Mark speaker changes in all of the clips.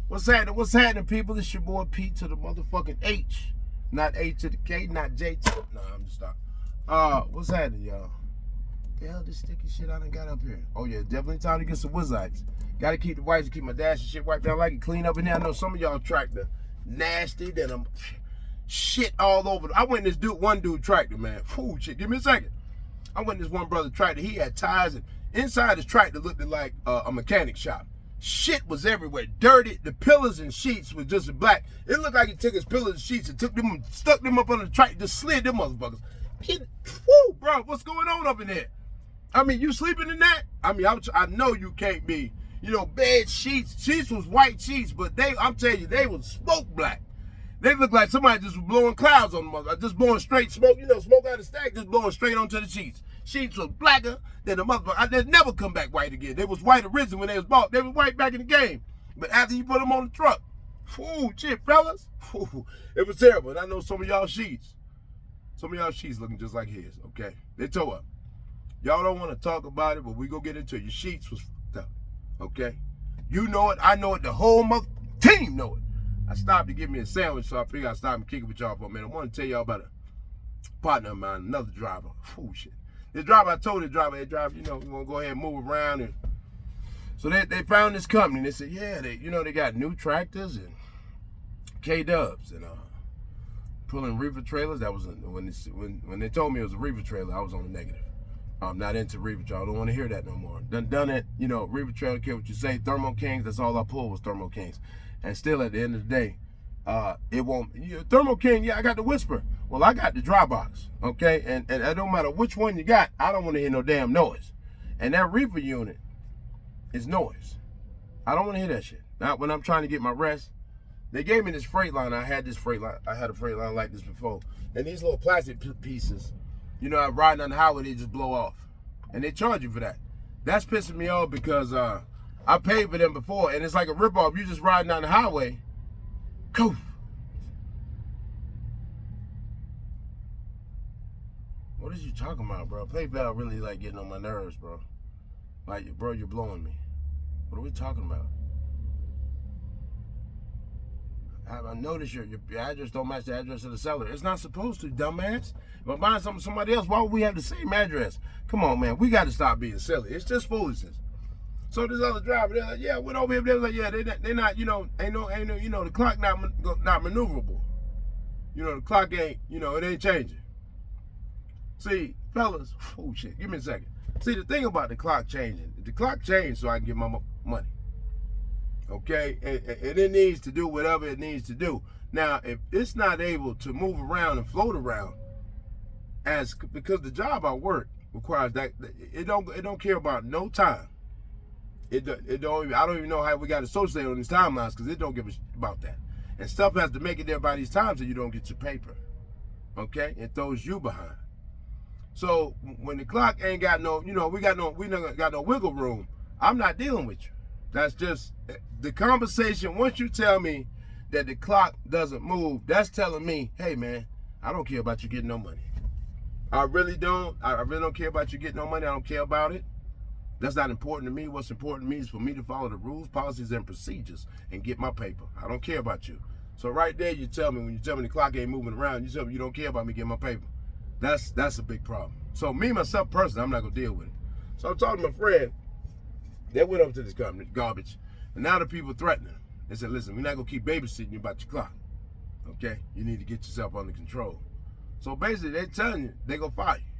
Speaker 1: What's happening? What's happening, people? It's your boy P to the motherfucking H. Not A to the K, not J to the... Nah, I'm just stopping. What's happening, y'all? The hell this sticky shit I done got up here? Oh, yeah, definitely time to get some wizards. Gotta keep the wipes, keep my dash and shit wiped down. Like it clean up in there. I know some of y'all tractor nasty, then I'm shit all over. I went in this one dude tractor, man. Fool shit. Give me a second. I went in this one brother tractor. He had tires, and inside his tractor looked like a mechanic shop. Shit was everywhere, dirty. The pillars and sheets was just black. It looked like he took his pillars and sheets and took them and stuck them up on the tractor, just slid them motherfuckers. Whoo, bro, what's going on up in there? I mean, you sleeping in that? I mean, I know you can't be. You know, bed sheets. Sheets was white sheets, but I'm telling you, they was smoke black. They looked like somebody just was blowing clouds on them, just blowing straight smoke. You know, smoke out of the stack, just blowing straight onto the sheets. Sheets was blacker than the motherfucker. They never come back white again. They was white originally when they was bought. They was white back in the game. But after you put them on the truck, ooh, shit, fellas, ooh, it was terrible. And I know some of y'all sheets looking just like his, okay? They tore up. Y'all don't want to talk about it, but we go get into it. Your sheets was fucked up, okay? You know it, I know it, the whole mother team know it. I stopped to get me a sandwich, so I figured I'd stop and kick it with y'all for a minute. I want to tell y'all about a partner of mine, another driver. Fool shit. The driver, I told the driver, hey, driver, you know, we want to go ahead and move around. And so they found this company. They said, yeah, they got new tractors and K-dubs and pulling reefer trailers. That was when they told me it was a reefer trailer, I was on the negative. I'm not into reefer trailer. I don't want to hear that no more. Done it, you know, reefer trailer, care what you say. Thermo Kings, that's all I pulled was Thermo Kings. And still at the end of the day, it won't, Thermo King, yeah, I got the whisper. Well, I got the dry box, okay? And it don't matter which one you got, I don't want to hear no damn noise. And that reefer unit is noise. I don't want to hear that shit. Not when I'm trying to get my rest. They gave me this Freightliner. I had a Freightliner like this before. And these little plastic pieces, you know, I'm riding on the highway, they just blow off. And they charge you for that. That's pissing me off because I paid for them before, and it's like a ripoff. You just riding down the highway. Cool. What is you talking about, bro? PayPal really like getting on my nerves, bro. Like, bro, you're blowing me. What are we talking about? I noticed your address don't match the address of the seller. It's not supposed to, dumbass. If I'm buying something from somebody else, why would we have the same address? Come on, man. We got to stop being silly. It's just foolishness. So this other driver, they're like, yeah, went over here. They're like, yeah, they're not, you know, ain't no, you know, the clock not maneuverable. You know, the clock ain't, you know, it ain't changing. See, fellas, oh shit, give me a second. See, the thing about the clock changing, the clock changed so I can get my money. Okay, and it needs to do whatever it needs to do. Now, if it's not able to move around and float around, because the job I work requires that it don't care about no time. I don't even know how we got associated on these timelines because it don't give a shit about that. And stuff has to make it there by these times so you don't get your paper. Okay, it throws you behind. So when the clock ain't got no, you know, we got no wiggle room, I'm not dealing with you. That's just the conversation. Once you tell me that the clock doesn't move, that's telling me, hey man, I don't care about you getting no money. I really don't. I really don't care about you getting no money. I don't care about it. That's not important to me. What's important to me is for me to follow the rules, policies, and procedures and get my paper. I don't care about you. So right there, you tell me, when you tell me the clock ain't moving around, you tell me you don't care about me getting my paper. That's a big problem. So me, myself, personally, I'm not going to deal with it. So I'm talking to my friend. They went over to this company, garbage. And now the people threatening them. They said, listen, we're not going to keep babysitting you about your clock. Okay? You need to get yourself under control. So basically, they're telling you they're going to fire you.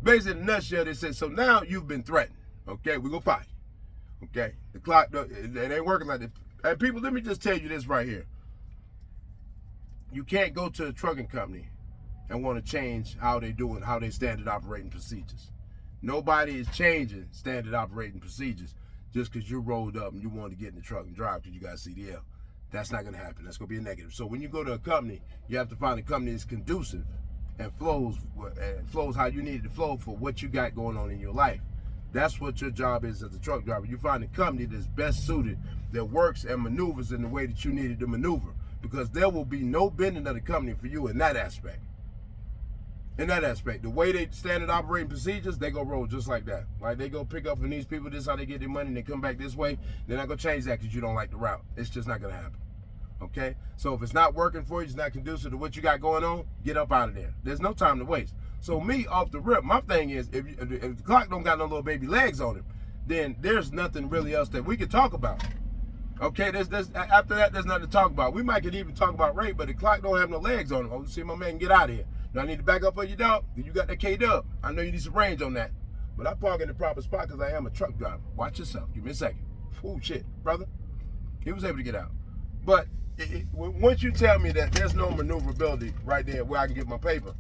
Speaker 1: Basically, in a nutshell, they said, so now you've been threatened. Okay? We're going to fire you. Okay? The clock, it ain't working like that. And people, let me just tell you this right here. You can't go to a trucking company and want to change how they doing, how they standard operating procedures. Nobody is changing standard operating procedures just because you rolled up and you wanted to get in the truck and drive because you got CDL. That's not going to happen. That's going to be a negative. So when you go to a company, you have to find a company that's conducive and flows how you need it to flow for what you got going on in your life. That's what your job is as a truck driver. You find a company that's best suited, that works and maneuvers in the way that you needed to maneuver, because there will be no bending of the company for you in that aspect. In that aspect, the way they standard operating procedures, they go roll just like that. Like they go pick up from these people, this is how they get their money, and they come back this way. They're not gonna change that because you don't like the route. It's just not gonna happen. Okay? So if it's not working for you, it's not conducive to what you got going on, get up out of there. There's no time to waste. So me, off the rip, my thing is, if the clock don't got no little baby legs on him, then there's nothing really else that we can talk about. Okay, after that, there's nothing to talk about. We might could even talk about rape, but the clock don't have no legs on him. Oh, see, my man, get out of here. Do I need to back up on you, dog? You got that K-Dub. I know you need some range on that. But I park in the proper spot because I am a truck driver. Watch yourself. Give me a second. Ooh, shit, brother. He was able to get out. But once you tell me that there's no maneuverability right there where I can get my paper,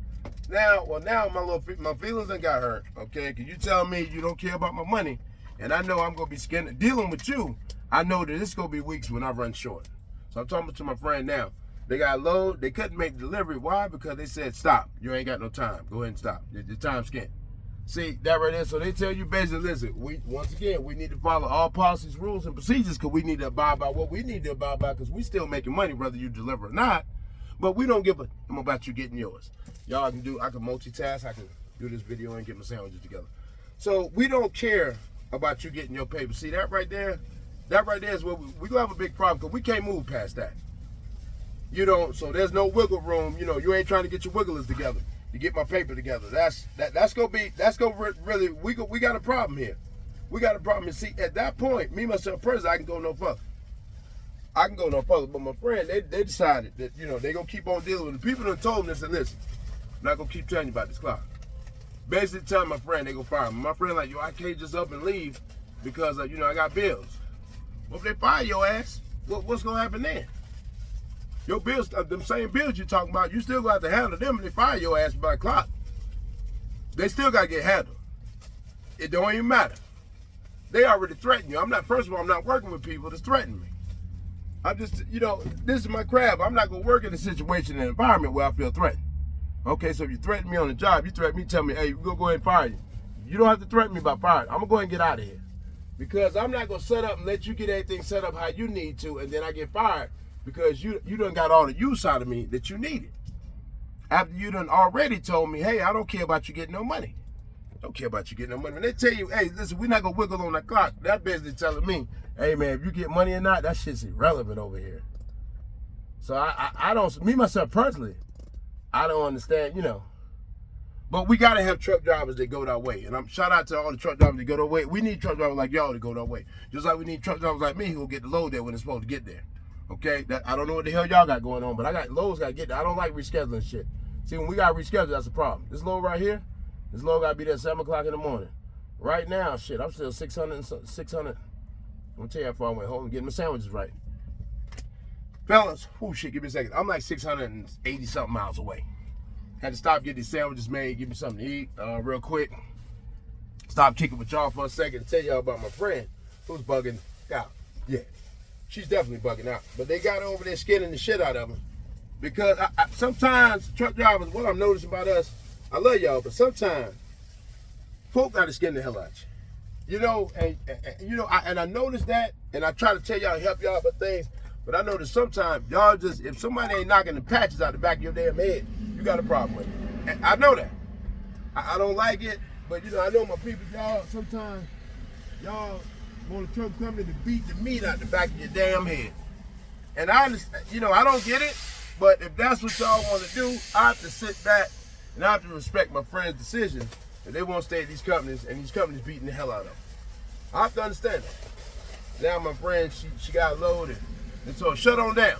Speaker 1: now my feelings done got hurt, okay? Because you tell me you don't care about my money, and I know I'm going to be dealing with you. I know that it's going to be weeks when I run short. So I'm talking to my friend now. They got a load. They couldn't make the delivery. Why? Because they said, stop. You ain't got no time. Go ahead and stop. Your time's skint. See, that right there. So they tell you basically, listen, once again, we need to follow all policies, rules, and procedures because we need to abide by what we need to abide by because we still making money whether you deliver or not. But we don't give a damn about you getting yours. Y'all I can multitask. I can do this video and get my sandwiches together. So we don't care about you getting your paper. See, that right there is where we gonna have a big problem because we can't move past that. You don't, so there's no wiggle room. You know, you ain't trying to get your wigglers together. You get my paper together. That's gonna really, we got a problem here. We got a problem. And see, at that point, me, myself, personally, I can go no further. But my friend, they decided that, you know, they gonna keep on dealing with it. People done told them this and listen, I'm not gonna keep telling you about this clock. Basically telling my friend they gonna fire me. My friend like, yo, I can't just up and leave because, you know, I got bills. Well, if they fire your ass, what's gonna happen then? Your bills, them same bills you talking about, you still got to handle them and they fire your ass by the clock. They still got to get handled. It don't even matter. They already threatened you. First of all, I'm not working with people that's threatening me. I'm just, you know, this is my craft. I'm not going to work in a situation, an environment where I feel threatened. Okay, so if you threaten me on the job, you threaten me, tell me, hey, we'll go ahead and fire you. You don't have to threaten me about firing. I'm going to go ahead and get out of here. Because I'm not going to set up and let you get everything set up how you need to, and then I get fired. Because you done got all the use out of me that you needed. After you done already told me, hey, I don't care about you getting no money. Don't care about you getting no money. When they tell you, hey, listen, we're not going to wiggle on that clock, that basically telling me, hey, man, if you get money or not, that shit's irrelevant over here. So I don't, me, myself, personally, I don't understand, you know. But we got to have truck drivers that go that way. And I'm shout out to all the truck drivers that go that way. We need truck drivers like y'all to go that way. Just like we need truck drivers like me who will get the load there when it's supposed to get there. Okay, I don't know what the hell y'all got going on, but I got loads got to get there. I don't like rescheduling shit. See, when we got to reschedule, that's a problem. This load right here, this load got to be there at 7 o'clock in the morning. Right now, shit, I'm still 600. I'm going to tell you how far I went home and getting my sandwiches right. Fellas, oh shit, give me a second. I'm like 680 something miles away. Had to stop, get these sandwiches made, give me something to eat real quick. Stop kicking with y'all for a second and tell y'all about my friend who's bugging out. Yeah. She's definitely bugging out. But they got her over there skinning the shit out of her. Because sometimes truck drivers, what I'm noticing about us, I love y'all, but sometimes folk got to skin the hell out you. You know, and I noticed that, and I try to tell y'all, help y'all about things, but I notice sometimes y'all just, if somebody ain't knocking the patches out the back of your damn head, you got a problem with it. And I know that. I don't like it, but you know, I know my people, y'all, sometimes y'all want a truck company to beat the meat out the back of your damn head. And I understand, you know, I don't get it, but if that's what y'all want to do, I have to sit back and I have to respect my friend's decision if they want to stay at these companies and these companies beating the hell out of them. I have to understand that. Now my friend, she got loaded and told her, shut on down.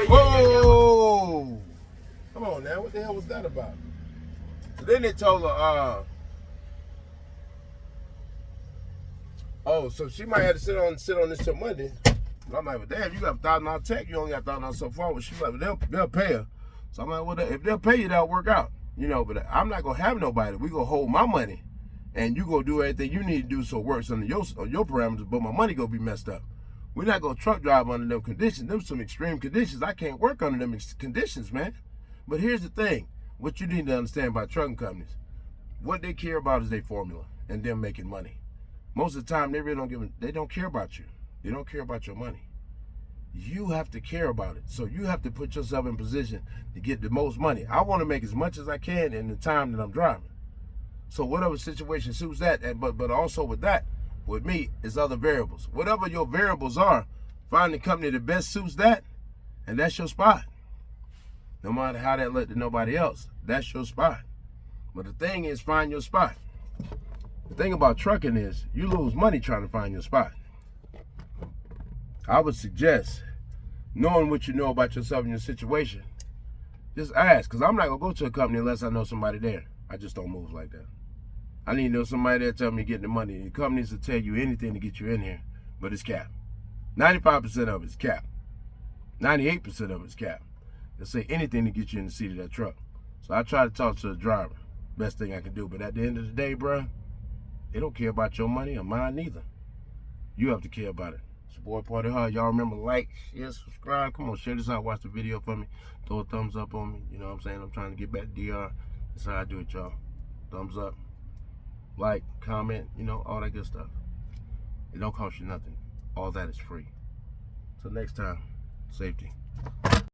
Speaker 1: Whoa! Come on now, what the hell was that about? So then they told her, oh, so she might have to sit on this till Monday. And I'm like, well, damn, you got a $1,000 check. You only got $1,000 so far. Well, she's like, well, they'll pay her. So I'm like, well, if they'll pay you, that'll work out. You know, but I'm not going to have nobody. We going to hold my money. And you going to do everything you need to do so it works under your parameters, but my money going to be messed up. We're not going to truck drive under them conditions. Them some extreme conditions. I can't work under them conditions, man. But here's the thing. What you need to understand about trucking companies, what they care about is their formula and them making money. Most of the time, they really don't care about you. They don't care about your money. you have to care about it. So you have to put yourself in position to get the most money. I want to make as much as I can in the time that I'm driving. So whatever situation suits that, but also with that, with me, is other variables. Whatever your variables are, find the company that best suits that, and that's your spot. No matter how that look to nobody else, that's your spot. But the thing is, find your spot. The thing about trucking is, you lose money trying to find your spot. I would suggest, knowing what you know about yourself and your situation, just ask, because I'm not going to go to a company unless I know somebody there. I just don't move like that. I need to know somebody there tell me to get the money. The companies will tell you anything to get you in here, but it's capped. 95% of it's capped. 98% of it's capped. They'll say anything to get you in the seat of that truck. So I try to talk to the driver. Best thing I can do. But at the end of the day, bro, they don't care about your money or mine neither. You have to care about it. It's your boy Party Hard. Y'all remember, like, share, subscribe. Come on, share this out. Watch the video for me. Throw a thumbs up on me. You know what I'm saying? I'm trying to get back to DR. That's how I do it, y'all. Thumbs up. Like, comment, you know, all that good stuff. It don't cost you nothing. All that is free. Till next time, safety.